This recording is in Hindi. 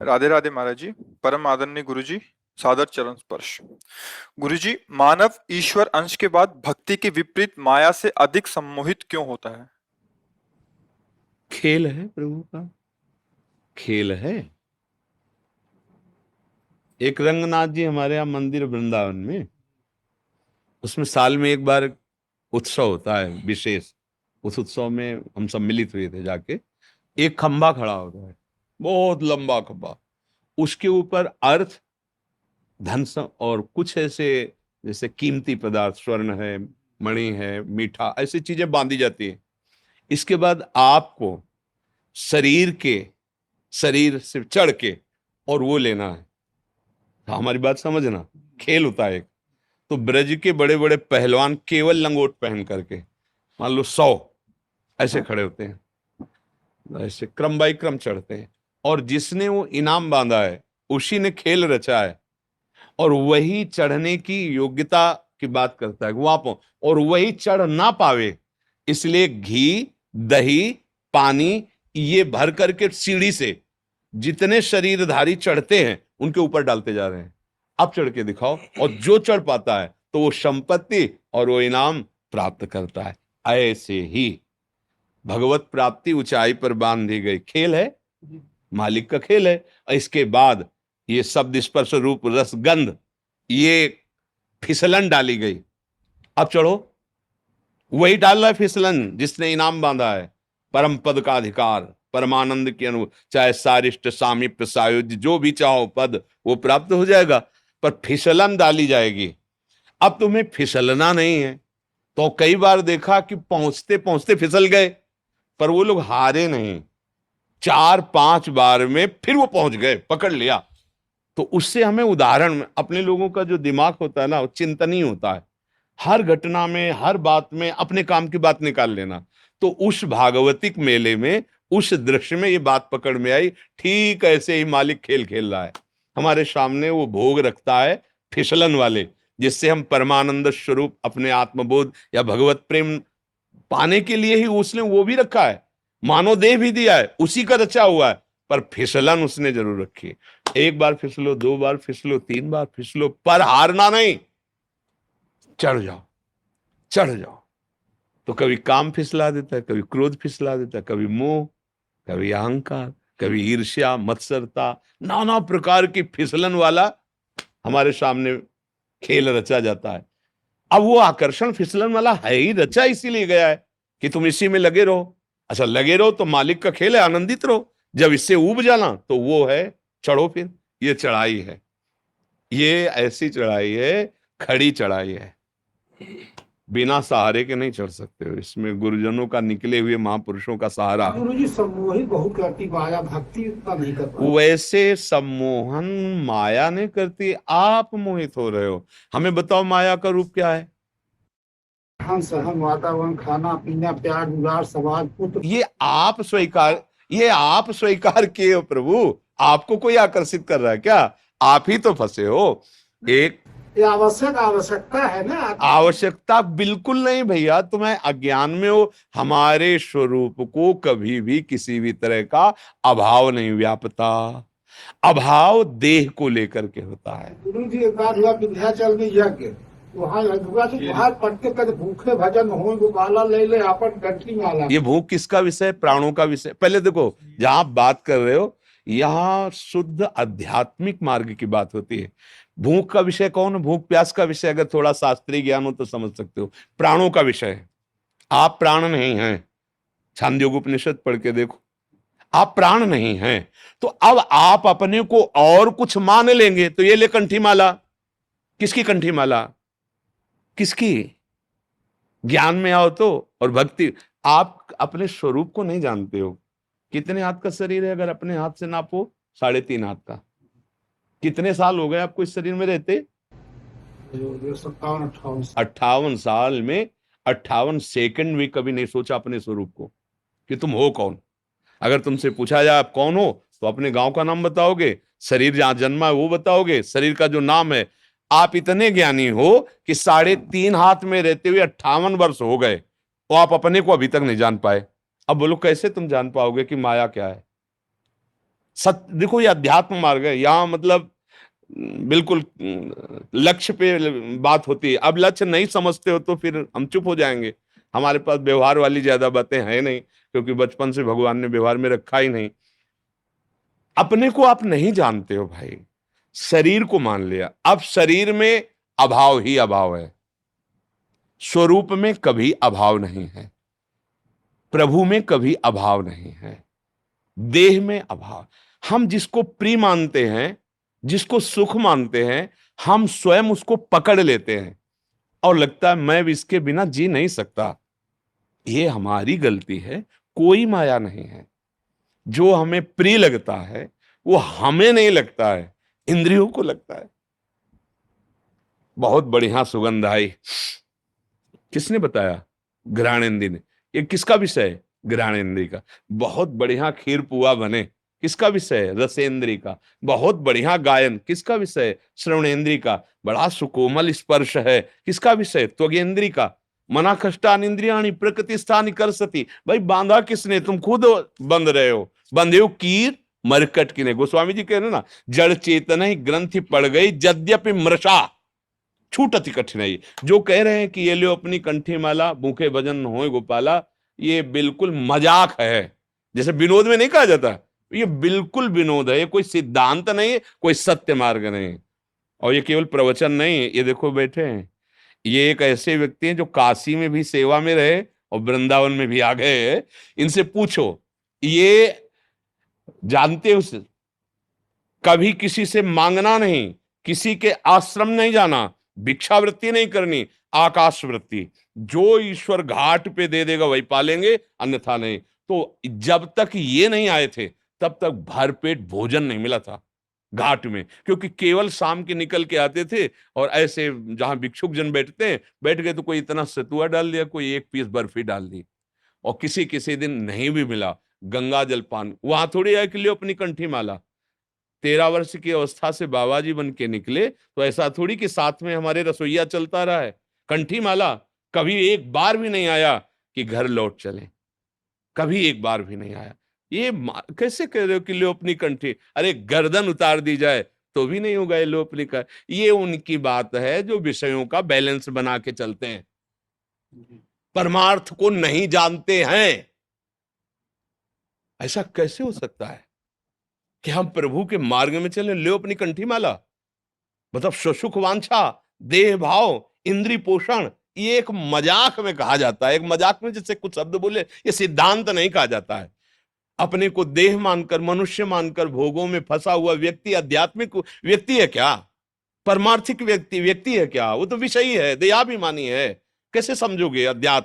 राधे राधे महाराज जी। परम आदरणीय गुरु जी, सादर चरण स्पर्श। गुरु जी, मानव ईश्वर अंश के बाद भक्ति के विपरीत माया से अधिक सम्मोहित क्यों होता है? खेल है प्रभु का, खेल है। एक रंगनाथ जी हमारे यहाँ मंदिर वृंदावन में, उसमें साल में एक बार उत्सव होता है विशेष। उस उत्सव में हम सब मिलित हुए थे जाके। एक खंभा खड़ा होता है, बहुत लंबा खंभा। उसके ऊपर अर्थ, धन और कुछ ऐसे जैसे कीमती पदार्थ, स्वर्ण है, मणि है, मीठा, ऐसी चीजें बांधी जाती है। इसके बाद आपको शरीर से चढ़ के और वो लेना है। हमारी बात समझना, खेल होता है एक। तो ब्रज के बड़े बड़े पहलवान केवल लंगोट पहन करके, मान लो 100 ऐसे खड़े होते हैं, ऐसे क्रम बाई क्रम चढ़ते हैं। और जिसने वो इनाम बांधा है उसी ने खेल रचा है, और वही चढ़ने की योग्यता की बात करता है वहां पर, और वही चढ़ ना पावे इसलिए घी, दही, पानी ये भर करके सीढ़ी से जितने शरीरधारी चढ़ते हैं उनके ऊपर डालते जा रहे हैं। अब चढ़ के दिखाओ, और जो चढ़ पाता है तो वो संपत्ति और वो इनाम प्राप्त करता है। ऐसे ही भगवत प्राप्ति ऊंचाई पर बांध दी गई खेल है, मालिक का खेल है। इसके बाद ये शब्द स्पर्श रूप रस गंध, ये फिसलन डाली गई। अब चढ़ो, वही डाल रहा है फिसलन जिसने इनाम बांधा है। परम पद का अधिकार, परमानंद की अनुभव, चाहे सारिष्ट, सामीप्य, सायुज्य, जो भी चाहो पद वो प्राप्त हो जाएगा, पर फिसलन डाली जाएगी। अब तुम्हें फिसलना नहीं है, तो कई बार देखा कि पहुंचते पहुंचते फिसल गए, पर वो लोग हारे नहीं। 4-5 बार में फिर वो पहुंच गए, पकड़ लिया। तो उससे हमें उदाहरण में, अपने लोगों का जो दिमाग होता है ना, वो चिंतनीय होता है। हर घटना में, हर बात में अपने काम की बात निकाल लेना। तो उस भागवतिक मेले में, उस दृश्य में ये बात पकड़ में आई। ठीक ऐसे ही मालिक खेल खेल रहा है हमारे सामने। वो भोग रखता है फिसलन वाले, जिससे हम परमानंद स्वरूप अपने आत्मबोध या भगवत प्रेम पाने के लिए ही उसने वो भी रखा है। मानव देह भी दिया है, उसी का रचा हुआ है, पर फिसलन उसने जरूर रखी है। एक बार फिसलो, 2 बार फिसलो, 3 बार फिसलो, पर हारना नहीं। चढ़ जाओ, चढ़ जाओ। तो कभी काम फिसला देता है, कभी क्रोध फिसला देता है, कभी मोह, कभी अहंकार, कभी ईर्ष्या, मत्सरता, नाना प्रकार की फिसलन वाला हमारे सामने खेल रचा जाता है। अब वो आकर्षण फिसलन वाला है ही रचा इसीलिए गया है कि तुम इसी में लगे रहो। अच्छा, लगे रहो तो मालिक का खेल है, आनंदित रहो। जब इससे ऊब जाना तो वो है चढ़ो। फिर ये चढ़ाई है, ये ऐसी चढ़ाई है, खड़ी चढ़ाई है, बिना सहारे के नहीं चढ़ सकते हो। इसमें गुरुजनों का, निकले हुए महापुरुषों का सहारा। गुरु जी सम्मोहित बहुत करती माया, भक्ति उतना नहीं कर पाती। वैसे सम्मोहन माया नहीं करती, आप मोहित हो रहे हो। हमें बताओ माया का रूप क्या है? हम सहन, वातावरण, खाना पीना, प्यार दुलार, समाज, पुत्र। ये आप स्वीकार किए हो प्रभु। आपको कोई आकर्षित कर रहा है क्या? आप ही तो फंसे हो। एक ये आवश्यकता है ना। आवश्यकता बिल्कुल नहीं भैया, तुम्हें अज्ञान में हो। हमारे स्वरूप को कभी भी किसी भी तरह का अभाव नहीं व्यापता। अभाव देह को लेकर के होता है। गुरु जी एक बार हुआ विंध्याचल में यज्ञ, वहाँ हुआ तो बाहर पढ़ते कर भूखे भजन हो, गोपाला ले ले अपन कंठी माला। ये भूख किसका विषय? प्राणों का विषय। पहले देखो, जहां आप बात कर रहे हो यहां शुद्ध आध्यात्मिक मार्ग की बात होती है। भूख का विषय कौन? भूख प्यास का विषय अगर थोड़ा शास्त्रीय ज्ञान हो तो समझ सकते हो। प्राणों का विषय है। आप प्राण नहीं हैं, छांदोग्य उपनिषद पढ़ के देखो, आप प्राण नहीं हैं। तो अब आप अपने को और कुछ मान लेंगे तो ये ले कंठी माला। किसकी कंठी माला? किसकी? ज्ञान में आओ तो, और भक्ति। आप अपने स्वरूप को नहीं जानते हो। कितने हाथ का शरीर है? अगर अपने हाथ से नापो, 3.5 हाथ का। कितने साल हो गए आपको इस शरीर में रहते? 58 साल में 58 सेकंड भी कभी नहीं सोचा अपने स्वरूप को कि तुम हो कौन। अगर तुमसे पूछा जाए आप कौन हो, तो अपने गांव का नाम बताओगे, शरीर जहां जन्मा है वो बताओगे, शरीर का जो नाम है। आप इतने ज्ञानी हो कि 3.5 हाथ में रहते हुए 58 वर्ष हो गए, तो आप अपने को अभी तक नहीं जान पाए। अब बोलो कैसे तुम जान पाओगे कि माया क्या है? देखो ये अध्यात्म मार्ग है, यहाँ मतलब बिल्कुल लक्ष्य पे बात होती है। अब लक्ष्य नहीं समझते हो तो फिर हम चुप हो जाएंगे। हमारे पास व्यवहार वाली ज्यादा बातें हैं नहीं, क्योंकि बचपन से भगवान ने व्यवहार में रखा ही नहीं। अपने को आप नहीं जानते हो भाई, शरीर को मान लिया, अब शरीर में अभाव ही अभाव है, स्वरूप में कभी अभाव नहीं है, प्रभु में कभी अभाव नहीं है, देह में अभाव। हम जिसको प्रिय मानते हैं, जिसको सुख मानते हैं, हम स्वयं उसको पकड़ लेते हैं और लगता है मैं इसके बिना जी नहीं सकता। ये हमारी गलती है, कोई माया नहीं है। जो हमें प्रिय लगता है वो हमें नहीं लगता है, इंद्रियों को लगता है। बहुत बढ़िया सुगंध आई, किसने बताया? घ्राणेन्द्री ने। ये किसका विषय है? घ्राणेन्द्री का। बहुत बढ़िया खीर पुआ बने, किसका विषय है? रसेंद्री का। बहुत बढ़िया गायन, किसका विषय है? श्रवणेन्द्री का। बड़ा सुकोमल स्पर्श है, किसका विषय? त्वगेन्द्री का। मना कष्टान इंद्रियाणि प्रकृति स्थानि करसति। भाई बांधा किसने? तुम खुद बंध रहे हो। बंधे हो कीर मरकट किने। गोस्वामी जी कह रहे ना, जड़ चेतन ही ग्रंथि पड़ गई यद्यपि मृषा छूटति कठिनाई। जो कह रहे हैं कि ये लो अपनी कंठी माला, भूखे भजन होए गोपाला, ये बिल्कुल मजाक है। जैसे विनोद में नहीं कहा जाता, ये बिल्कुल विनोद है, ये कोई सिद्धांत नहीं है, कोई सत्य मार्ग नहीं है। और ये केवल प्रवचन नहीं है, ये देखो बैठे हैं, ये एक ऐसे व्यक्ति हैं जो काशी में भी सेवा में रहे और वृंदावन में भी आ गए। इनसे पूछो, ये जानते हो कभी किसी से मांगना नहीं, किसी के आश्रम नहीं जाना, भिक्षावृत्ति नहीं करनी, आकाश वृत्ति। जो ईश्वर घाट पे दे देगा वही पालेंगे, अन्यथा नहीं। तो जब तक ये नहीं आए थे तब तक भरपेट भोजन नहीं मिला था घाट में, क्योंकि केवल शाम के निकल के आते थे और ऐसे जहां भिक्षुक जन बैठते हैं, बैठ गए तो कोई इतना सतुआ डाल दिया, कोई एक पीस बर्फी डाल दी। और किसी किसी दिन नहीं भी मिला, गंगा जल पान। वहां थोड़ी आए कि लियो अपनी कंठी माला। 13 वर्ष की अवस्था से बाबा जी बन के निकले, तो ऐसा थोड़ी कि साथ में हमारे रसोईया चलता रहा है। कंठी माला कभी एक बार भी नहीं आया कि घर लौट चले, कभी एक बार भी नहीं आया। ये कैसे कह रहे हो कि लो अपनी कंठी? अरे गर्दन उतार दी जाए तो भी नहीं होगा ये लो अपनी का। ये उनकी बात है जो विषयों का बैलेंस बना के चलते हैं, परमार्थ को नहीं जानते हैं। ऐसा कैसे हो सकता है कि हम प्रभु के मार्ग में चले, ले अपनी कंठी माला? मतलब सुख वांछा, देह भाव, इंद्री पोषण, ये एक मजाक में कहा जाता है। एक मजाक में जैसे कुछ शब्द बोले, ये सिद्धांत नहीं कहा जाता है। अपने को देह मानकर, मनुष्य मानकर भोगों में फंसा हुआ व्यक्ति आध्यात्मिक व्यक्ति है क्या? परमार्थिक व्यक्ति है क्या? वो तो विषयी है, दयाभिमानी है। कैसे समझोगे अध्यात्म?